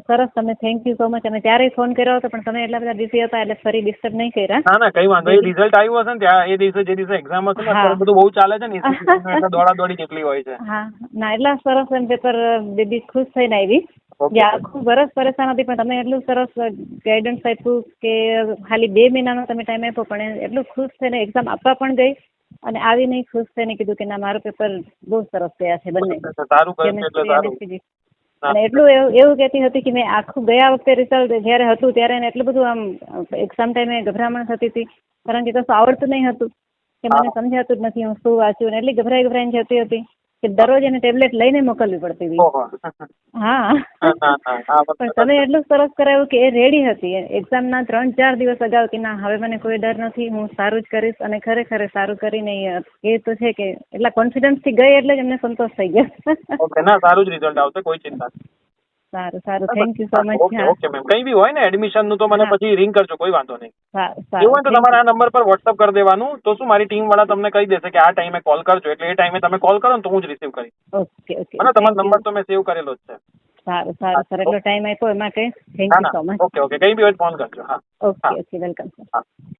સરસ, તમે thank you so much. અને ત્યારે ફોન કર્યો હતો પણ તમે એટલા બધા બિઝી હતા એટલે ફરી ડિસ્ટર્બ નહીં કર્યા. ના ના કઈ વાંધો. એ રિઝલ્ટ આવ્યું હશે ને ત્યાં એ દિવસે, જે દિવસે એક્ઝામ હશે ને, અત્યારે બધું બહુ ચાલે છે ને એટલે દોડાદોડી કેટલી હોય છે. હા ના, એટલા સરસ એમ પેપર બેબી ખુશ થઈને આવી. જે આખું વરસ પરેશાન હતી પણ તમે એટલું સરસ ગાઈડન્સ આપ્યું કે ખાલી 2 મહિનાનો તમે ટાઈમ આપ્યો પણ એટલું ખુશ થઈને એક્ઝામ આપવા પણ ગઈ અને આવીને ખુશ થઈને કીધું કે ના મારું પેપર બહુ સરસ ગયા છે બંને, સારું કર્યું એટલે કેમેસ્ટ્રી અને સારું. ફિઝિક્સ. અને એટલું એવું કહેતી હતી કે મેં આખું ગયા વખતે રિઝલ્ટ જ્યારે હતું ત્યારે એને એટલું બધું આમ એક્ઝામ ટાઈમે ગભરામણ થતી હતી કારણ કે કશું આવડતું નહીં હતું કે મને સમજાતું જ નથી હું શું વાંચ્યું, ને એટલી ગભરાઈને જતી હતી કે દરરોજ એને ટેબ્લેટ લઈને મોકલવી પડતી હતી. હા પણ તમે એટલું સરસ કરાવ્યું કે એ રેડી હતી એક્ઝામના 3-4 દિવસ અગાઉ કે ના હવે મને કોઈ ડર નથી, હું સારું જ કરીશ. અને ખરેખર સારું કરીને એ તો છે કે એટલા કોન્ફિડન્સ થી ગઈ એટલે જ એમને સંતોષ થઈ ગયો. ઓકે, ના સારું જ રિઝલ્ટ આવશે, કોઈ ચિંતા નહીં. સારું સારું, thank you so much. Okay okay ma'am, કઈ બી હોય ને એડમિશન નું તો મને પછી રિંગ કરજો, કોઈ વાંધો નહીં. સારું એવું હોય તો તમારે આ નંબર પર વોટ્સઅપ કરી દેવાનું, તો શું મારી ટીમ વાળા તમને કહી દેશે કે આ ટાઈમે કોલ કરજો, એટલે એ ટાઈમે તમે કોલ કરો ને તો હું જ રિસીવ કરીશ. ઓકે ઓકે, અને તમારો નંબર તો મેં સેવ કરેલો જ છે. સારું સારું સર, એટલો ટાઈમ આપ્યો એમાં કઈ thank you so much. Okay okay, કઈ બી હોય ફોન કરજો. હા ઓકે ઓકે, વેલકમ સર. હા.